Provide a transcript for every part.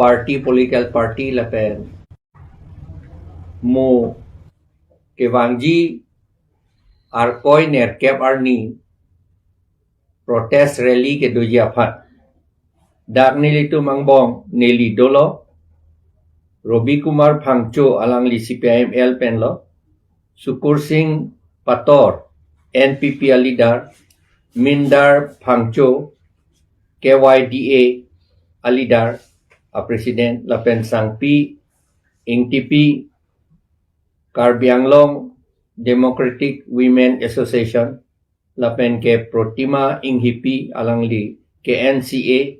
party political party la pen mo ke wangji ar koi ner kep arni protest rally ke doji aphat dak nili tu mangbong nili dolo Robi Kumar Phangcho alang li CPIML pen lo Sukur Singh Pator NPP alidar Mindar Phangcho KYDA alidar a president la pen sangpi ing TP Karbianglong Democratic Women Association la pen ke Protima ing hipi alang li ke NCA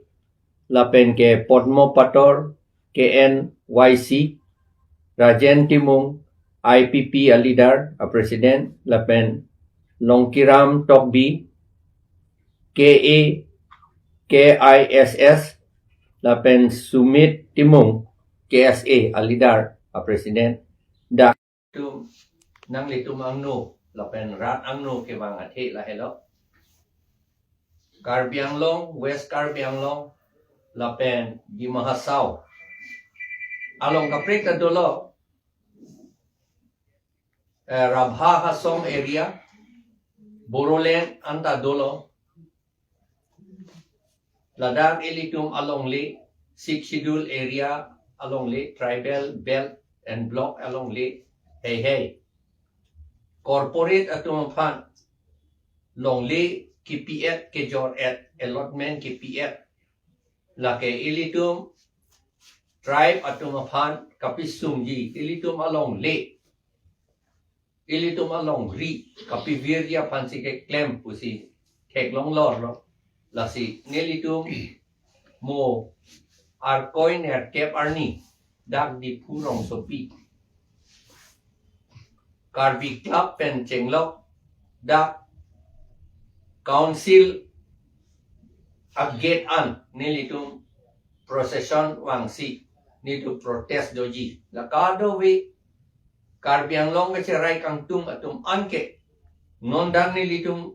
la pen ke Podmo Pator KNYC Rajen Timung IPP alidar a president la pen Longkiram Tokbi KA KISS la pen Sumit Timung KSA alidar a president da tu nang litum angno la pen rat angno ke wang athe la hello Karbianglong West Karbianglong la pen di Mahasau along kaprik ta dolo Rabha Hasong area Borolen anta dolo Ladakh ilitum along le 6 schedule area along le tribal belt and block along le hey corporate atum fan long le KPF ke jor at allotment KPF la ke ilitum tribe atum fan kapisum ji ilitum along le ilitum along ri kapiviria pansi ke claim pusi kek long lor lo la si nilitum mo ar coin er kep arni dak di purong sopi Karbi Club pen chenglok dak council agget an nilitum procession wangsi nitu protest doji la kado we Karbianglong ke cerai kangtung atum anke nondang nilitum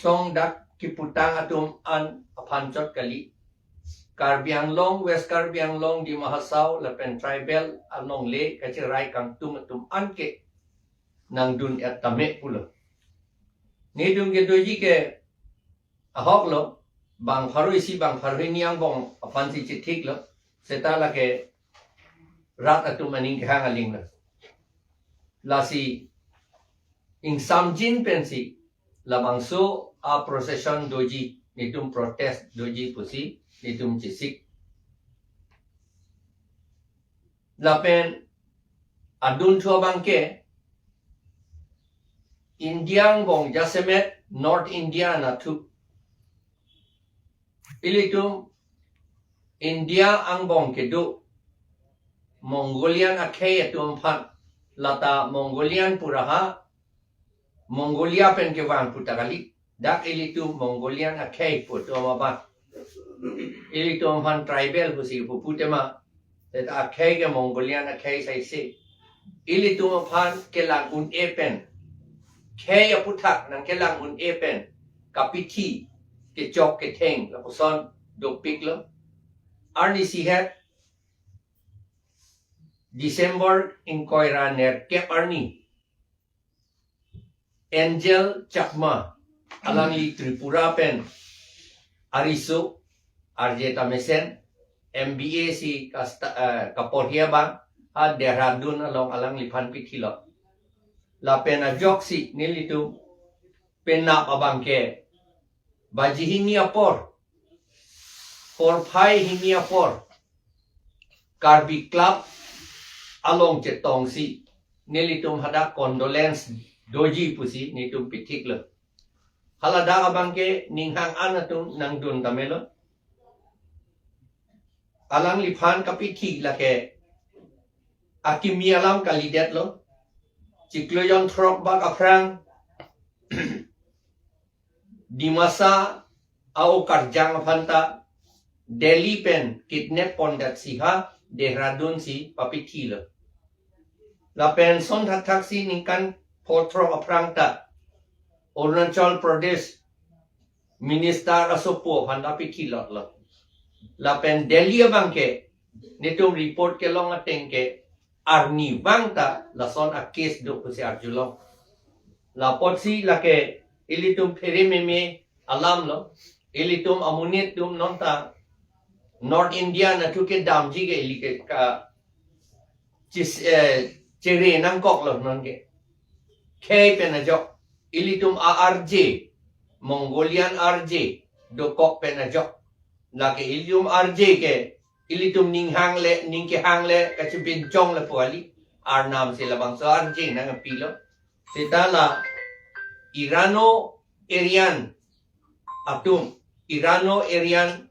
song dak kiputang atum an apancot kali Karbianglong West Karbianglong di Mahasau lapen tribal along le kacerai kangtung atum anke nang dun et tamek pulo ni dun ke doji ke ahok lo bang pharui si bang pharui niang bong apan si chitik lo setala ke rat atum aning ke hangaling lo lasi ing samjin pensi lamangso a procession doji nitum protest doji pusi nitum cisik lapen adun thua bangke Indiang bong jasemet North India na thu ilitum India ang bong kedu Mongolian akhe atum phan lata Mongolian puraha Mongolia pen ke wan putakali dak ilitum Mongolian akhe puto ba ilitum phan tribal pusi puputema that akhe ke Mongolian akhe sai se ilitum phan ke lang un epen khe putak nang ke lang un epen kapiti ke chok ke theng la poson dopik lo arni sihat December in Koira ner ke arni Angel Chakma alang li Tripura pen Arisu Arjeta Mesen MBA si Kaporhia bang a Dehradun along alang li Phan Pikhilo la pen a joksi nilitu pen na abangke baji hinia por phai hinia por Karbi Club along chetong si nilitum hada condolence doji pusi nitum pitik lo halada abangke ninghang anatum nang dun tamelo alang li Phan kapiti la ke akimi alam kalidet lo cikloyon throk bak aprang di masa au karjang phanta Delhi pen kidnap pondat siha Dehradun si papiti lo la pen son thak si ningkan potro aprangta Arunachal Pradesh Minister asopo phanda piti lot lo la pen Delhi bangke nitum report ke long ateng ke arni bangta la son a case do ko si arjulong la potsi la ke ilitum perimeme alam lo ilitum amunit tum nonta North India na tu ke damji ke ili ke ka chere nang kok lo non ke ke pe na jok ilitum ARJ Mongolian RJ do kok pe na jok la ke ilitum RJ ke ilitum ning ke hang le ka chipin chong le puali ar nam sila bang so RJ na nga pilo sita la Irano Aryan atum Irano Aryan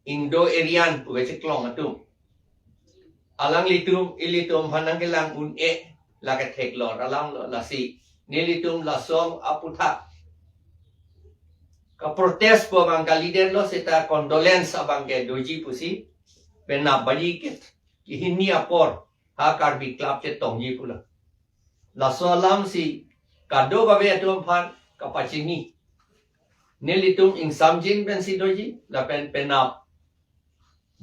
Indo Aryan puwe klong atum alang litum ilitum hanang kelang un la ke tek lor alang lo la si nilitum la som aputha ka protest po bang ka leader lo sita condolence abang ke doji pusi pena bali ke hini apor ha karbi club che tongji pula la so alam si kado ba be atum phan ka pachini nilitum ing samjin ben si doji la pena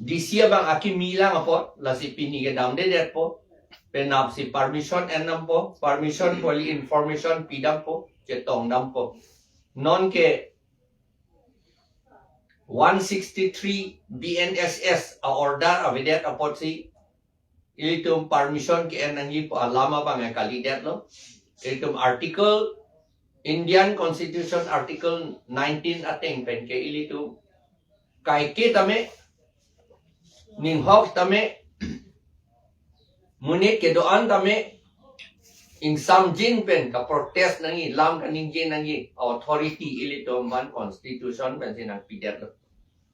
Disia bang aki milang apot la si pini ke dam de po penap si permission enam po permission poli information pidam po cetong dam po non ke 163 BNSS a order avidet apot si ilitum permission ke enangi po alama bang kali det lo ilitum article Indian Constitution article 19 ateng pen ke ilitum kai ke tame ning hok tame munit ke doan tame ing sam jin pen ka protest nangi lam ka ning jin nangi authority ilito man constitution pen sinang pidet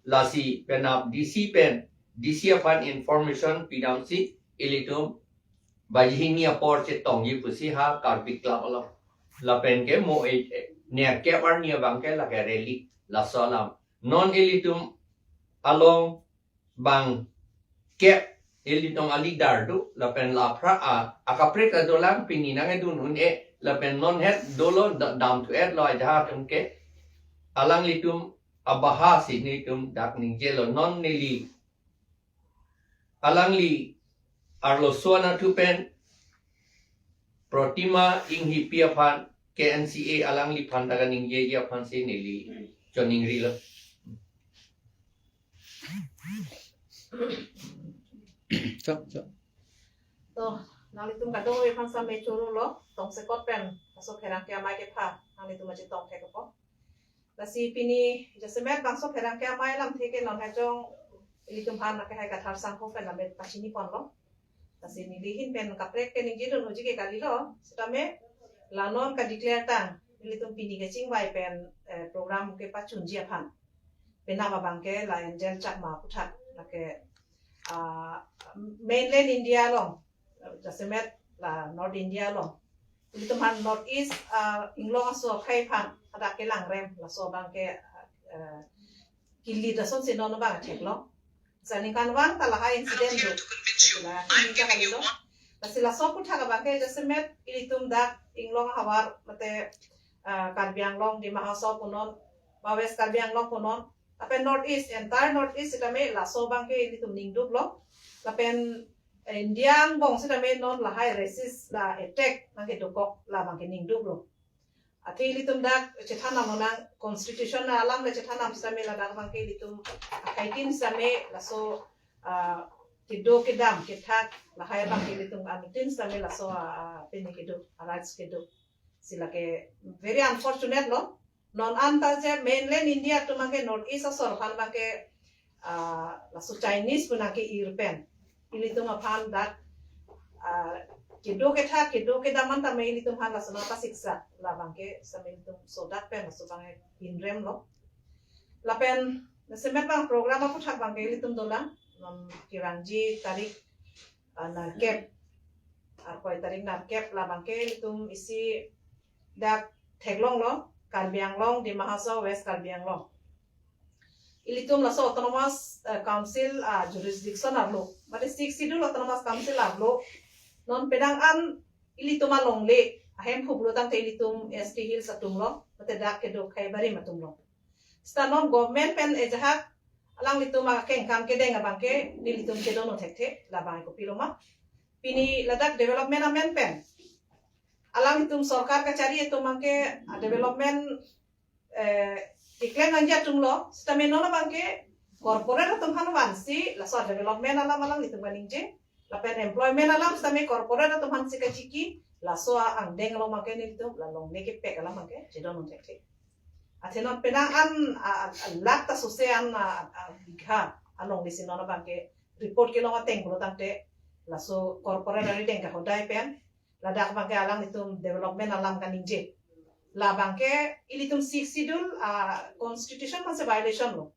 la si penap DC pen DC fan information pidam si ilito bajhini apor che tong yi pusi ha karbi club lo la pen ke mo ne ke par ni bang ke la ke rally la salam non ilitum along bang kep ilitong alidar do la pen la pra akapret adolang pininang edun un la pen non het dolo dam to et lo ja tum ke alang litum abaha si nitum dak ning jelo non nili alang li arlo suana tu pen protima ing hipia pan KNCA alang li pandaga ning ye ya pan si nili choning rilo So. To, nalitum kadong we pang sa may churu lo, tong sekot pen, pasok herang kaya may kepa, nalitum aja tong teke po. Lasi pini, jasemet bangso herang kaya may lam teke non hajong ilitum han na kaya kathar sang ho pen lamet pasini pon lo. Lasi nilihin pen kaprek pen injidun uji ke kali lo, setame lanon ka declare tang, ilitum pini ke ching vai pen program ke pachun jia pan. Penama bangke la enjel chak ma putat, lake mainland India long, jasemet la North India long. Itu man North East inglong aso kai pan ada ke lang rem la so bang ke kili da son sino no bang tek long. Sani kan wang ta la ha incident do. La ini ka kali lo. La sila so putha ka bang ke jasemet ilitum dak inglong hawar mate Karbiang long di Mahaso punon, West Karbiang long punon. Tapi North East, entire North East kita me la so bang ke ini tum ningdup lo. Tapi Indiang bong kita me non la high resist la attack nang ke dokok la bang ke ningdup lo. Ati ini tum dak cetana monang constitution na alam le cetana kita me la dak bang ke ini tum kaitin kita me la so kido kedam ketak la high bang ke ini tum amitin kita me la so pini kido rights kido. Sila ke very unfortunate lo. Non anta je mainland India tu mangke North East asor pan mangke la so Chinese pun mangke European ini tu mapan dat kido ke daman ta mai ini tu han la so nata siksa la mangke samil tu so dat pen so bangke inrem lo la pen semet bang program aku thak bangke ini tu dolang non kirangji tarik narkep koi tarik narkep la bangke ini tu isi dak theglong lo Karbiang long di Mahaso West Karbiang long. Ilitum la so autonomous council jurisdiction arlo. Mari 6 dulu autonomous council arlo. Non pedang an ilitum along le. Ahem hublo tang te ilitum ST Hills atum lo. Mate dak kedo kai bari matum lo. Sta non government pen ejahak alang litum keng kam ke deng abang ke ni litum ke dono tek labang ko piloma pini ladak development amen pen alang litum sarkar ka cari itu mangke development iklan anja tumlo stame nona bangke corporate tum hanuan si la so development alang litum kaninje la pen employment alam stame corporate tum han si ka chiki la so ang deng lo mangke ni litum la long ne ke pek alam mangke je dono tek Athena penang an lakta susean bigha along di sini orang bangke report ke longa teng bro tante laso corporate dari teng ka hodai pen ladak bangke alam itu development alam kan inje la bangke ilitum six schedule constitution masih violation lo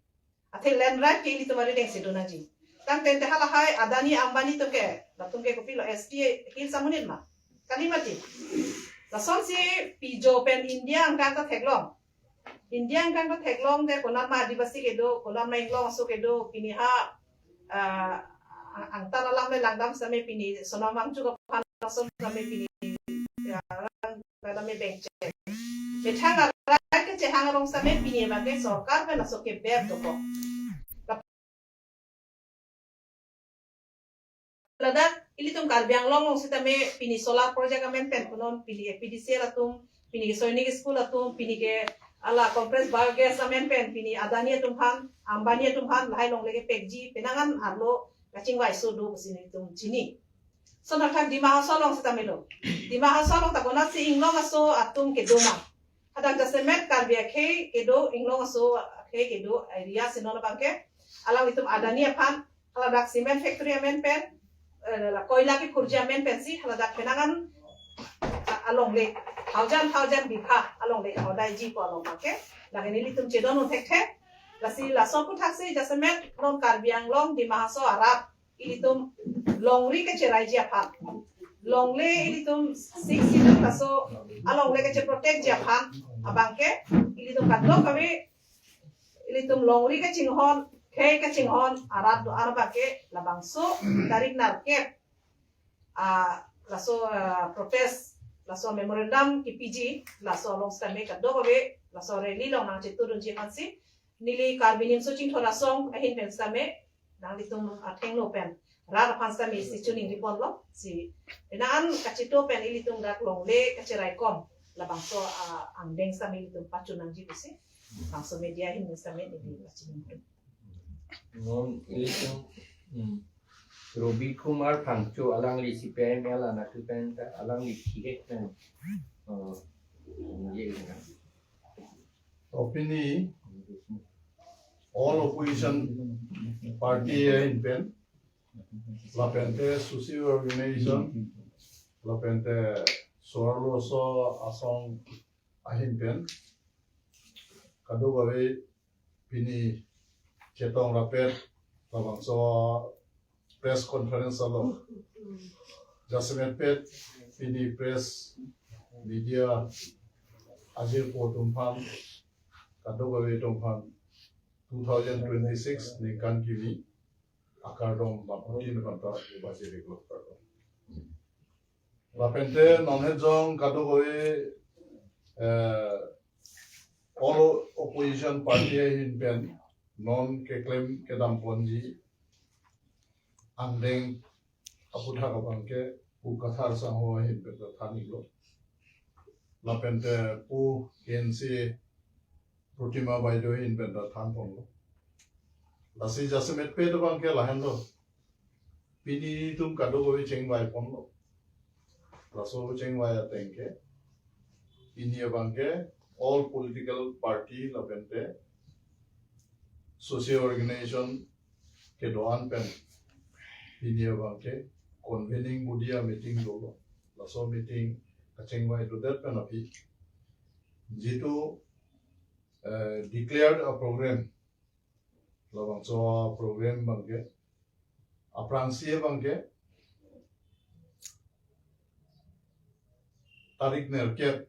athe land right ke ilitum dari teng sidul naji tang tente hala hai adani ambani tuke latum ke kopilo STA hil samunit ma kalimati lason si pijo pen India angka teglong India kan ko teklong de konan ma adivasi kedo konan ma inglong aso kedo pini ha ang tanalang me langdam sa me pini sonamang juga panason sa me pini kada me benche bethanga rai ke chehanga rong sa me pini ba ke sarkar me naso ke ber to ko ladak ili tum karbiang long sita me pini solar project amen pen konon pini EPDC latum pini soinik school latum pini ke ala compressed biogas amen pen pini adani tumhan ambani tumhan lai long lege pekji penangan arlo kacing wai sudu sini tum chini so nakak di mahasolong sitamelo di mahasolong takona si inglong aso atum ke doma ada gasemet karbia ke kedo inglong aso ke kedo area sinona bangke ala itum adani aphan ala dak cement factory amen pen la koila ke kurja amen pen si ala dak penangan along le thousand bikha along le hodai ji ko along pake lakin ini tum cedon utek lasi la sopu taksi jasemet non karbiang long di mahaso arab ini tum longri ke cerai ji apa longle ini tum six itu kaso along le ke protect ji apa abangke ini tum kadlo kami ini tum longri ke cinghon ke cinghon arab do arab ke labangso tarik narket laso protest laso memorandum KPG laso long stame ka do be laso reli long nang chitu dun jimansi nili karbinim so ching thola song ahin pen stame nang litum atheng lo pen ra pan stame si chuning ripon lo si enan ka chitu pen ilitum dak long le ka cherai kom la bangso ang deng stame litum pachun nang ji bisi bangso media hin stame ni la chining non ilitum Robi Kumar Pangcho alang li si pen mela na tu pen alang li kiek pen ye na Opini all opposition party in pen la pente susi organization la pente sorlo so asong ahin pen kado gawe pini cetong rapet labang so press conference alo jasmet pet pini press media ajir po tumpan kado gawe tumpan 2026 ni kan kini akar dong baputi ni kanta basi develop karo lapente nonhejong kado gawe all opposition party in pen non ke claim ke dam ponji andeng apudha kabangke pu kathar sangho hin pe thani lo lapente pu kensi protima baido hin pe than pon lo lasi jasmet pe do bangke lahen lo pini tum kado go cheng bai pon lo laso cheng bai atengke pini bangke all political party lapente social organization ke doan pen India bangke convening budia meeting dolo laso meeting kacheng wai do that pen api jitu declared a program labang so program bangke aprangsie bangke tarik nerket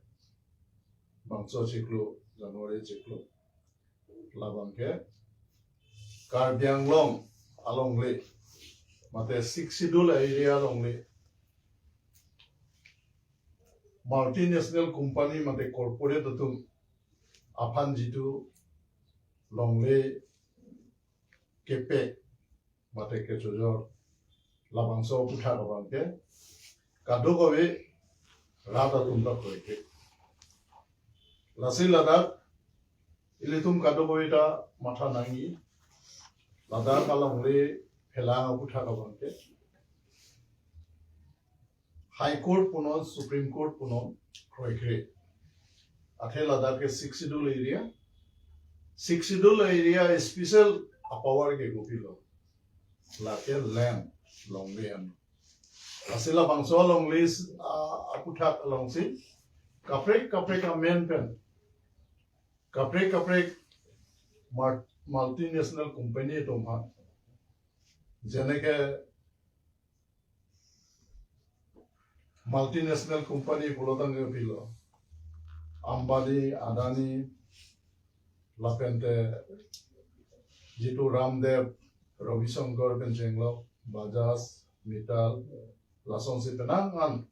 bangso ciklu Januari ciklu labangke Karbiang long along le mate 6 schedule area longle multinational company mate corporate atum aphan jitu longle kepe mate ke chojor labangso putha kabangke kadu kowe rata tumda koike lasi ladak ilitum kadu kowe ta matha nangi ladak kalangre phelanga putha kabangke High Court punon Supreme Court punon koike athe ladak ke 6 schedule area 6 schedule area special power ke gopilo lake land longlean asila bangso longlis aputhak longsi kaprek ka main pen kaprek multinational company tomha jeneke multinational company pulotang gopilo Ambani Adani lapente jitu Ramdev Ravi Shankar Penchenglo Bajaj Mittal lasonsi penangan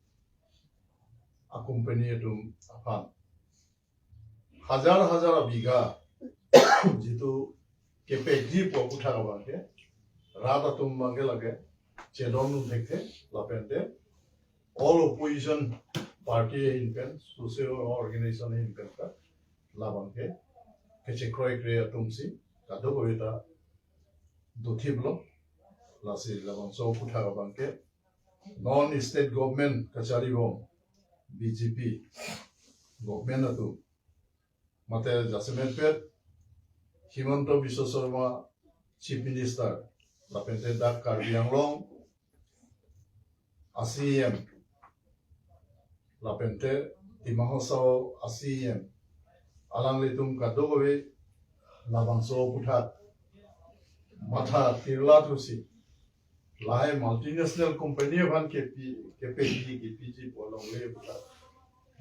a company etum afan hajar biga jitu kepekji po utha kabangke rata tum bange lage chedon dekhe lapente all opposition party in pen social organization in pen ka labangke keche kroi krea tumsi kado goita duthiblo lasi labang so utha kabangke non state government kachari bom BJP government atu mate jasement pet Himanto Biswa Sarma chief minister lapente dak Karbi Anglong ACM lapente timahosao ACM alang litum kadowe labangso puthat matha tirla thusi lai multinational company van KPG polong le puthat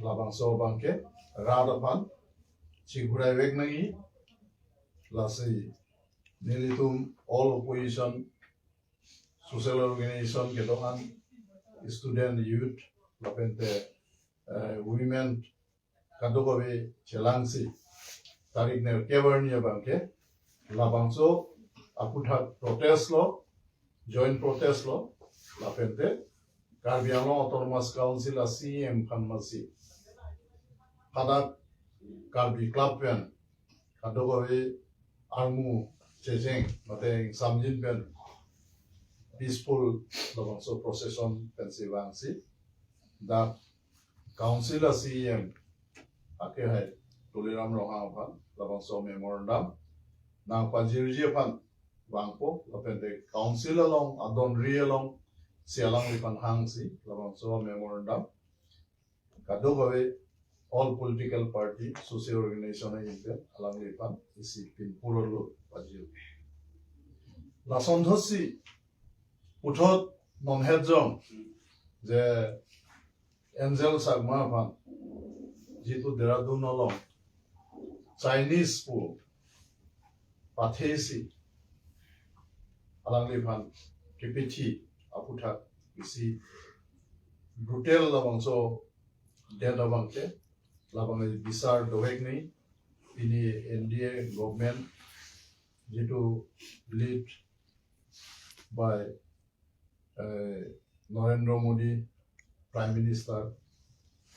labangso bangke rada van chigurai vek nagi lasi nilitum all opposition social organization kedohan student youth lapente women kadogowe chelangsi tarik ne kevernia bangke labangso aputha protest lo joint protest lo lapente Karbi Anglong Autonomous Council ACM khanmasi hadak Karbi club pen kadogowe armu chejeng mate samjin pen peaceful labangso procession pensivangsi da council ACM ake hai Tuliram Rohang Pan labangso memorandum nang pajirji pan bangpo lapente council along adon ri along sialang lipan hangsi labangso memorandum kadogawe all political party social organization inte alang lipan isi pin purolo pajir lasondhosi uthot nonhedjong je Angel Sagma Pan jitu Dehradun along Chinese pool Pathesi alangli pan kipiti aputha isi brutal labangso dead abangke labang bisar dohek nei ini NDA government jitu lead by Narendra Modi Prime Minister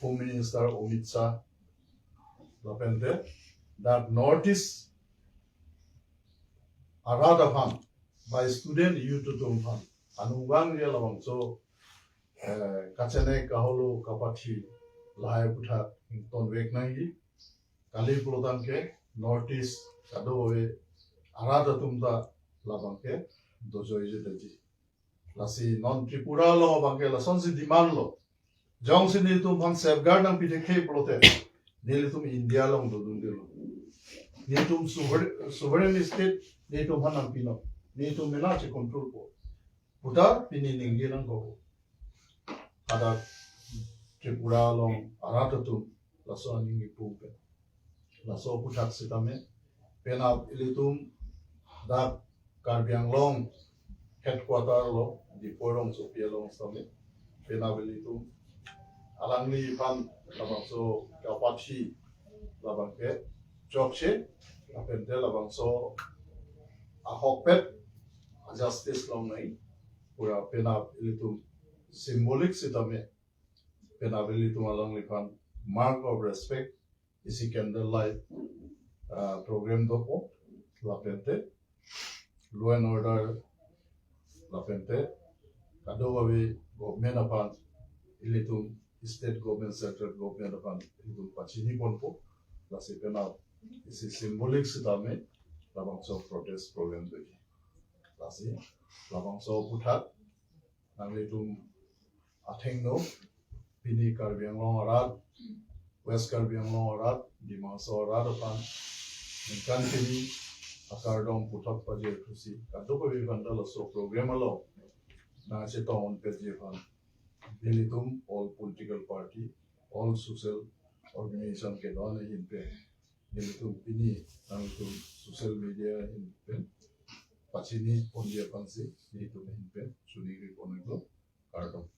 Home Minister Amit Shah lapente that notice arada fan by student youth to fan anubang dia labang so kachane kaholo kapathi lai putha ton vek nahi kali pulodam ke notice kadowe arada tumda labang ke dojoi je deji lasi non Tripura lo bangke la sonsi demand lo jongsi ni tum fan safeguard nang pite ke prote nili tum India long dodun dilo ni tum sovereign state ni tum hanam pino ni tum mena che control ko puta pini ningi nang ko ada Tripura long arata tum la so ningi pumpe la so putak sitame pena ilitum da Karbi Anglong headquarter lo di porong so pialong same pena ilitum alangli fan labangso kapathi labangke jokche apente labangso ahokpet justice long nai pura pena ilitum symbolic sitame pena ilitum along lipan mark of respect isi candlelight program dopo lapente law and order lapente kadowawi government apan ilitum state government central government apan ilitum pachini ponpo lasi pena isi symbolic sitame labang so protest program doji lasi labang so putat nanglitum athengno pini Karbi Anglong arat West Karbi Anglong arat Dimangso arat apan ningkan kini akardong putak paje kusi kadoko bi vandala so program alo na se on peje fan dilitum all political party all social organization ke don in pe dilitum pini nanglitum social media in pe pachini on dia pansi dilitum in pe suni ri poneglo kardong